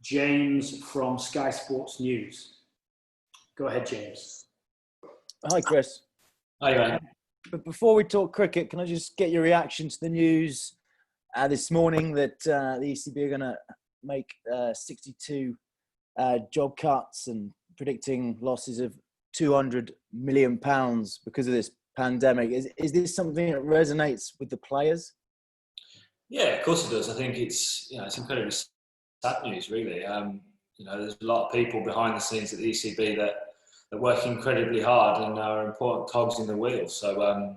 James from Sky Sports News. Go ahead, James. Hi, Chris. Hi, man. But before we talk cricket, can I just get your reaction to the news this morning that the ECB are going to make 62 job cuts and predicting losses of £200 million because of this pandemic? Is this something that resonates with the players? Yeah, of course it does. I think it's incredibly sad news, really. There's a lot of people behind the scenes at the ECB that work incredibly hard and are important cogs in the wheel. So,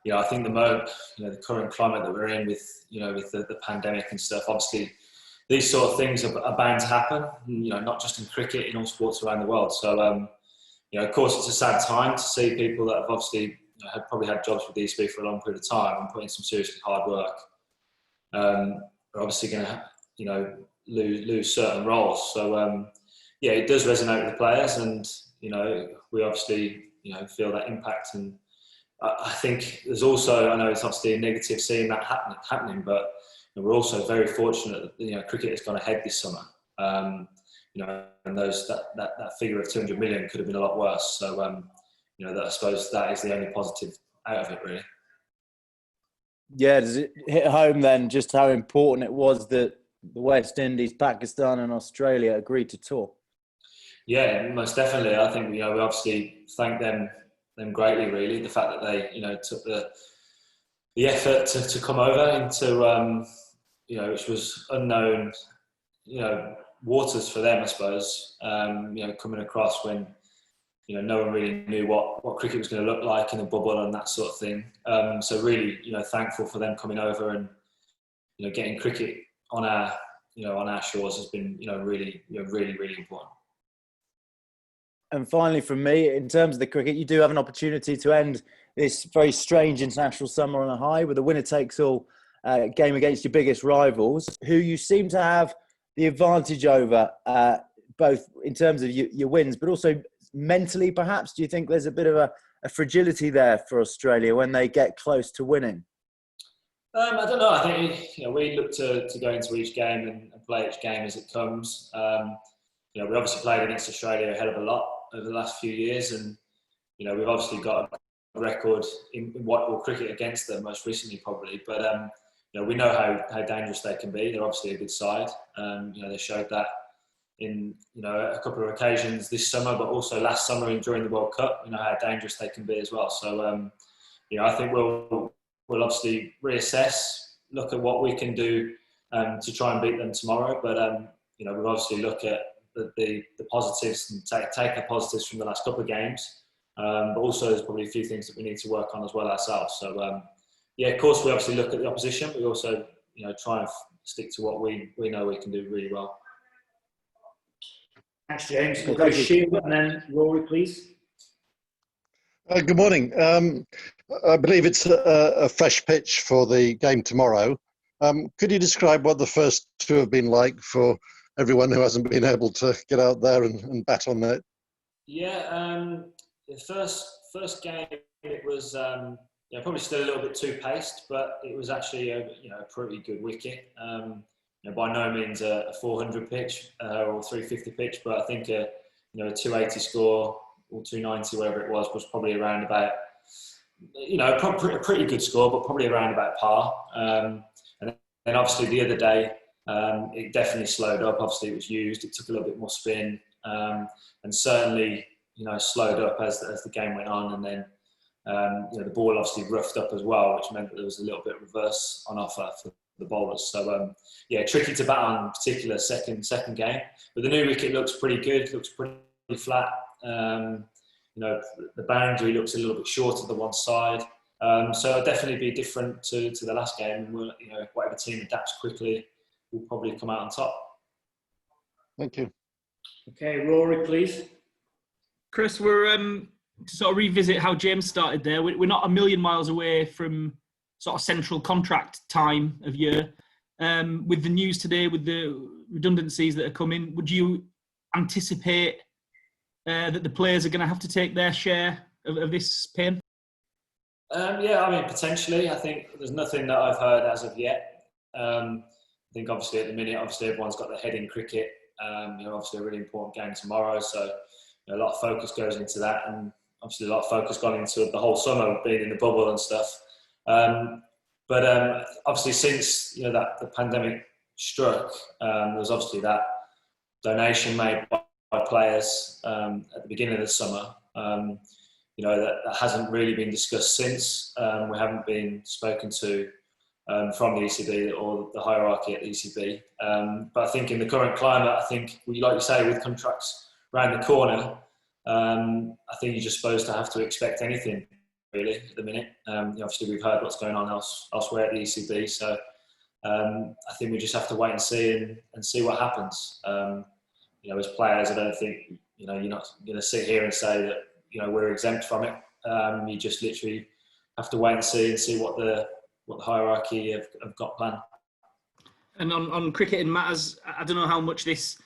I think the current climate that we're in with the pandemic and stuff, obviously these sort of things are bound to happen, not just in cricket, in all sports around the world. So, of course, it's a sad time to see people that have obviously probably had jobs with the ECB for a long period of time and put in some seriously hard work. Are obviously going to, lose certain roles. So, it does resonate with the players, and we obviously feel that impact. And I think there's also, I know it's obviously a negative seeing that happening, but we're also very fortunate that cricket has gone ahead this summer. And that figure of 200 million could have been a lot worse. So I suppose that is the only positive out of it, really. Yeah, does it hit home then just how important it was that the West Indies, Pakistan and Australia agreed to tour? Yeah, most definitely. I think we obviously thank them greatly, really. The fact that they took the effort to come over into which was unknown waters for them, I suppose. Coming across when no one really knew what cricket was going to look like in a bubble and that sort of thing. So really, thankful for them coming over and getting cricket on our shores has been really important. And finally, from me, in terms of the cricket, you do have an opportunity to end this very strange international summer on a high with a winner-takes-all game against your biggest rivals, who you seem to have the advantage over, both in terms of your wins, but also mentally, perhaps. Do you think there's a bit of a fragility there for Australia when they get close to winning? I don't know. I think we look to go into each game and play each game as it comes. We obviously played against Australia a hell of a lot over the last few years, and we've obviously got a record in white ball cricket against them, most recently probably. But we know how dangerous they can be. They're obviously a good side. They showed that in a couple of occasions this summer, but also last summer and during the World Cup. How dangerous they can be as well. So I think we'll obviously reassess, look at what we can do to try and beat them tomorrow. But we'll obviously look at the positives and take the positives from the last couple of games. But also there's probably a few things that we need to work on as well ourselves. So of course we obviously look at the opposition. We also try and stick to what we know we can do really well. Thanks, James. We'll go Sheila and then Rory, please. Good morning. I believe it's a fresh pitch for the game tomorrow. Could you describe what the first two have been like for everyone who hasn't been able to get out there and bat on it? Yeah, the first game, it was probably still a little bit too paced, but it was actually a pretty good wicket. By no means a 400 pitch or 350 pitch, but I think a 280 score or 290, whatever it was probably around about a pretty good score, but probably around about par. And then obviously the other day, it definitely slowed up. Obviously it was used, it took a little bit more spin, and certainly slowed up as the game went on. And then the ball obviously roughed up as well, which meant that there was a little bit of reverse on offer for the bowlers. So tricky to bat on, in particular second game. But the new wicket looks pretty good, looks pretty flat. The boundary looks a little bit short to the one side. So it'll definitely be different to the last game. We'll, whatever team adapts quickly will probably come out on top. Thank you. Okay, Rory, please. Chris, we're to sort of revisit how James started there. We're not a million miles away from sort of central contract time of year. With the news today, with the redundancies that are coming, would you anticipate that the players are going to have to take their share of this pain? Potentially. I think there's nothing that I've heard as of yet. I think obviously at the minute, everyone's got their head in cricket. Obviously a really important game tomorrow, so a lot of focus goes into that, and obviously a lot of focus gone into the whole summer being in the bubble and stuff. But obviously since that the pandemic struck, there was obviously that donation made by players at the beginning of the summer. That hasn't really been discussed since. We haven't been spoken to from the ECB or the hierarchy at the ECB. But I think in the current climate, like you say, with contracts around the corner, I think you're just supposed to have to expect anything really at the minute. Obviously we've heard what's going on elsewhere at the ECB, so I think we just have to wait and see what happens. As players, I don't think you're not going to sit here and say that we're exempt from it. You just literally have to wait and see what the hierarchy have got planned. And on cricketing matters, I don't know how much this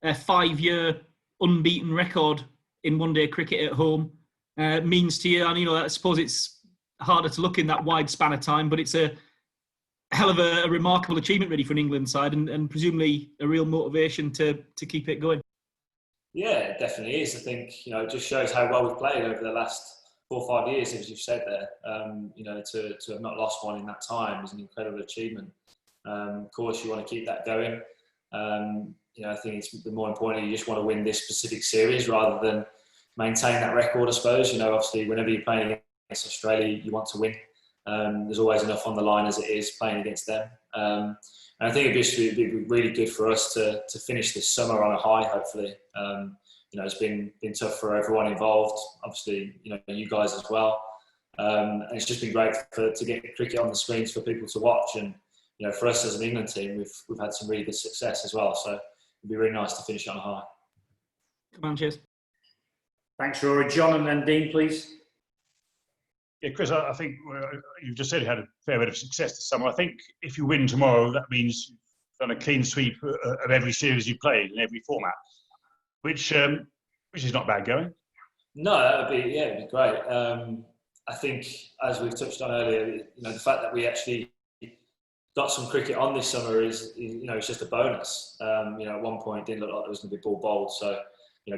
5-year unbeaten record in one-day cricket at home means to you. And I suppose it's harder to look in that wide span of time, but it's a hell of a remarkable achievement really for an England side, and presumably a real motivation to keep it going. Yeah, it definitely is. I think it just shows how well we've played over the last 4 or 5 years, as you've said there. To have not lost one in that time is an incredible achievement. Of course, you want to keep that going. I think it's more importantly you just want to win this specific series rather than maintain that record. I suppose obviously whenever you're playing against Australia, you want to win. There's always enough on the line as it is playing against them. And I think it'd be really good for us to finish this summer on a high, hopefully. It's been tough for everyone involved, obviously, you guys as well. And it's just been great to get cricket on the screens for people to watch. And, for us as an England team, we've had some really good success as well. So it'd be really nice to finish on a high. Come on, cheers. Thanks, Rory. John and then Dean, please. Yeah, Chris, I think you've just said you had a fair bit of success this summer. I think if you win tomorrow, that means you've done a clean sweep of every series you played in every format, which is not bad going. No, it'd be great. I think, as we've touched on earlier, the fact that we actually got some cricket on this summer is it's just a bonus. At one point, it didn't look like there was going to be ball bowled, so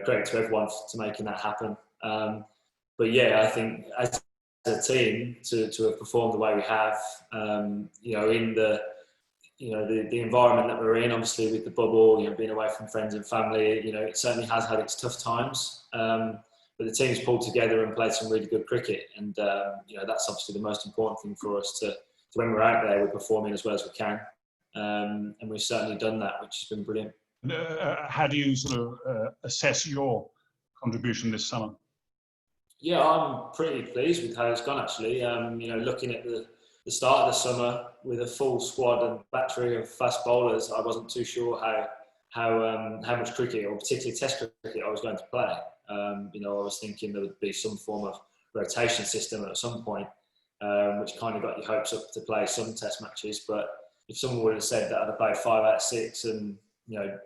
great to everyone for making that happen. But yeah, I think as a team to have performed the way we have, in the environment that we're in, obviously with the bubble, being away from friends and family, it certainly has had its tough times. But the team's pulled together and played some really good cricket, and that's obviously the most important thing for us to when we're out there, we're performing as well as we can, and we've certainly done that, which has been brilliant. How do you sort of assess your contribution this summer? Yeah, I'm pretty pleased with how it's gone actually. Looking at the start of the summer with a full squad and battery of fast bowlers, I wasn't too sure how much cricket, or particularly Test cricket, I was going to play. I was thinking there would be some form of rotation system at some point, which kind of got your hopes up to play some Test matches. But if someone would have said that I'd have played 5 out of 6 and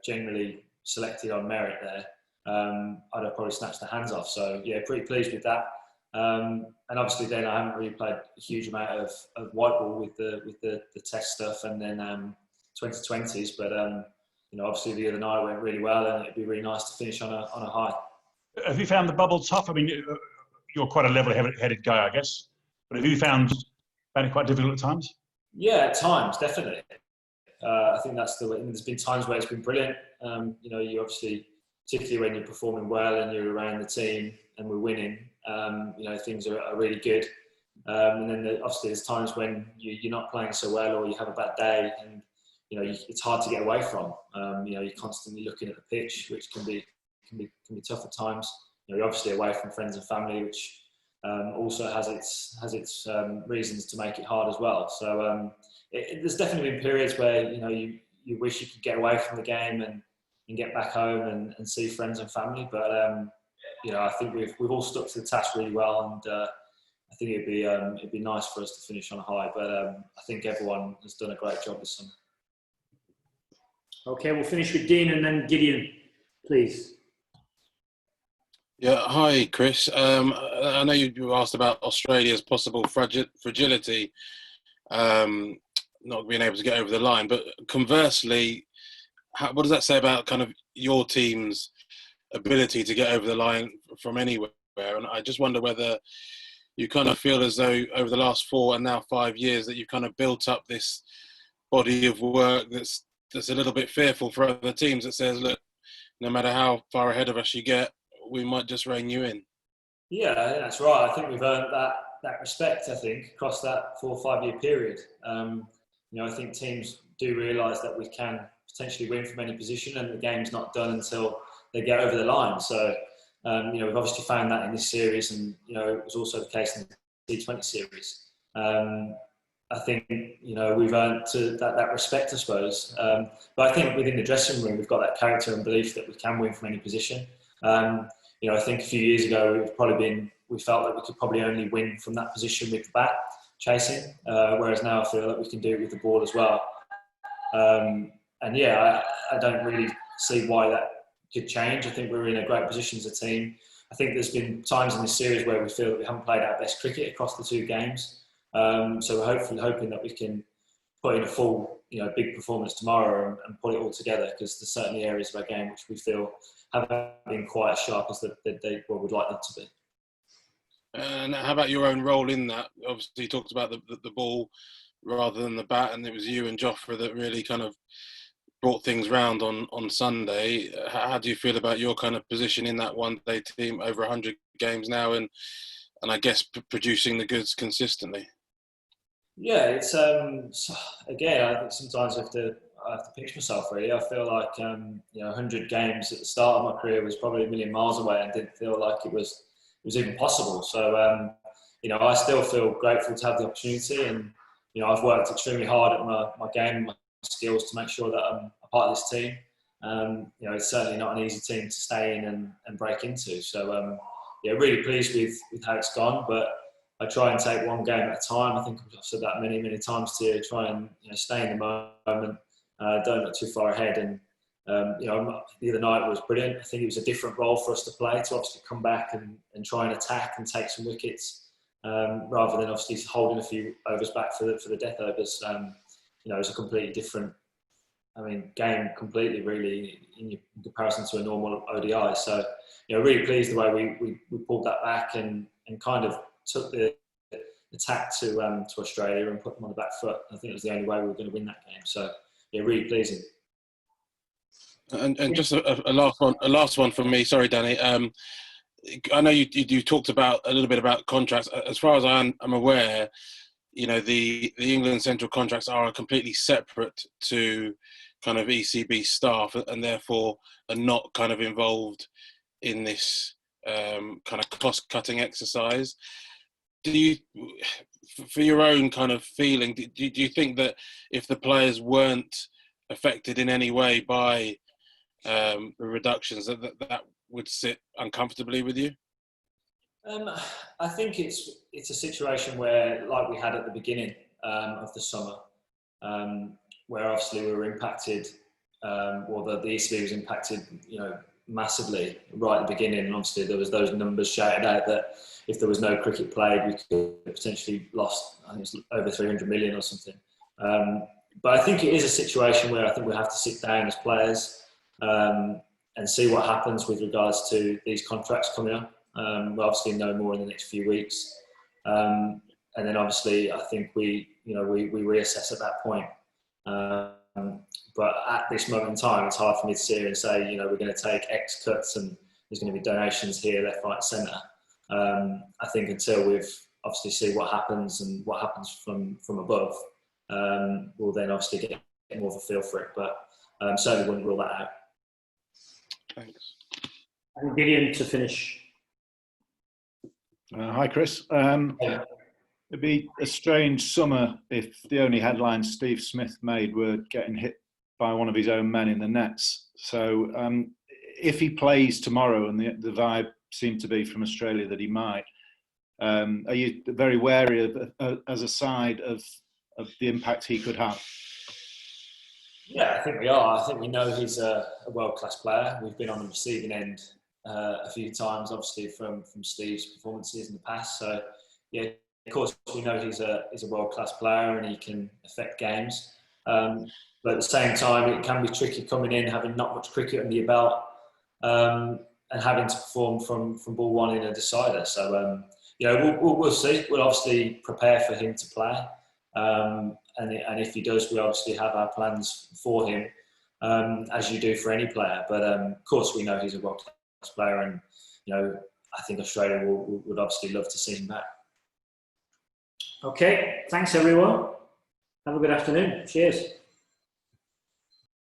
generally selected on merit there, I'd have probably snatched the hands off. So yeah, pretty pleased with that. And obviously then I haven't really played a huge amount of white ball with the Test stuff and then 2020s. But obviously the other night went really well, and it'd be really nice to finish on a high. Have you found the bubble tough? I mean, you're quite a level-headed guy, I guess. But have you found it quite difficult at times? Yeah, at times, definitely. I think that's the way. There's been times where it's been brilliant. You obviously, particularly when you're performing well and you're around the team and we're winning, things are really good. And then obviously there's times when you're not playing so well or you have a bad day, and it's hard to get away from. You're constantly looking at the pitch, which can be tough at times. You're obviously away from friends and family, which also has its reasons to make it hard as well. So there's definitely been periods where you wish you could get away from the game and get back home and see friends and family. But I think we've all stuck to the task really well, and I think it'd be nice for us to finish on a high. But I think everyone has done a great job this summer. Okay, we'll finish with Dean and then Gideon, please. Yeah, hi Chris. I know you asked about Australia's possible fragility, not being able to get over the line, but conversely, what does that say about kind of your team's ability to get over the line from anywhere? And I just wonder whether you kind of feel as though over the last 4 and now 5 years that you've kind of built up this body of work that's a little bit fearful for other teams, that says, look, no matter how far ahead of us you get, we might just rein you in. Yeah, I think that's right. I think we've earned that respect, I think, across that 4 or 5 year period. I think teams do realise that we can potentially win from any position, and the game's not done until they get over the line. So, we've obviously found that in this series, and, it was also the case in the T20 series. I think, we've earned that respect, I suppose. But I think within the dressing room, we've got that character and belief that we can win from any position. I think a few years ago, we felt that we could probably only win from that position with the bat, chasing, whereas now I feel that we can do it with the ball as well. I don't really see why that could change. I think we're in a great position as a team. I think there's been times in this series where we feel that we haven't played our best cricket across the 2 games. So we're hoping that we can put in a full, big performance tomorrow and put it all together, because there's certainly areas of our game which we feel haven't been quite as sharp as they would like them to be. And how about your own role in that? Obviously, you talked about the ball rather than the bat, and it was you and Jofra that really kind of brought things round on Sunday. How do you feel about your kind of position in that one-day team, over 100 games now, and I guess producing the goods consistently? Yeah, it's again, I think sometimes I have to pinch myself, really. I feel like 100 games at the start of my career was probably a million miles away, and didn't feel like it was even possible. So I still feel grateful to have the opportunity, and I've worked extremely hard at my game and my skills to make sure that I'm a part of this team. It's certainly not an easy team to stay in and break into. So really pleased with how it's gone, but I try and take one game at a time. I think I've said that many, many times to you. Try and stay in the moment. Don't look too far ahead. And the other night was brilliant. I think it was a different role for us to play, to obviously come back and try and attack and take some wickets, rather than obviously holding a few overs back for the death overs. It was a completely different, game completely, really, in comparison to a normal ODI. So, really pleased the way we pulled that back and kind of took the attack to Australia and put them on the back foot. I think it was the only way we were going to win that game. So, really pleasing. And just a last one from me. Sorry, Danny. I know you talked about a little bit about contracts. As far as I'm aware, the England central contracts are completely separate to kind of ECB staff, and therefore are not kind of involved in this kind of cost-cutting exercise. Do you, for your own kind of feeling, do you think that if the players weren't affected in any way by the reductions, that would sit uncomfortably with you? I think it's a situation where, like we had at the beginning of the summer, where obviously we were impacted, or the ECB was impacted, massively right at the beginning. And obviously there was those numbers shouted out that if there was no cricket played, we could potentially lost, I think it's over 300 million or something. But I think it is a situation where I think we have to sit down as players and see what happens with regards to these contracts coming up. We'll obviously know more in the next few weeks. And then obviously I think we reassess at that point. But at this moment in time, it's hard for me to sit here and say, we're going to take X cuts and there's going to be donations here, left, right, centre. I think until we've obviously see what happens and what happens from above, we'll then obviously get more of a feel for it. But certainly wouldn't rule that out. Thanks. And Gideon to finish. Hi, Chris. It'd be a strange summer if the only headlines Steve Smith made were getting hit by one of his own men in the nets. So if he plays tomorrow, and the vibe seemed to be from Australia that he might, are you very wary of, as a side of the impact he could have? Yeah, I think we are. I think we know he's a world-class player. We've been on the receiving end a few times, obviously, from Steve's performances in the past. So, yeah, of course, we know he's a world-class player and he can affect games. But at the same time, it can be tricky coming in, having not much cricket under your belt, and having to perform from ball one in a decider. So, we'll see. We'll obviously prepare for him to play. And if he does, we obviously have our plans for him, as you do for any player. But of course, we know he's a world-class player, and I think Australia would obviously love to see him back. Okay, thanks everyone. Have a good afternoon. Cheers.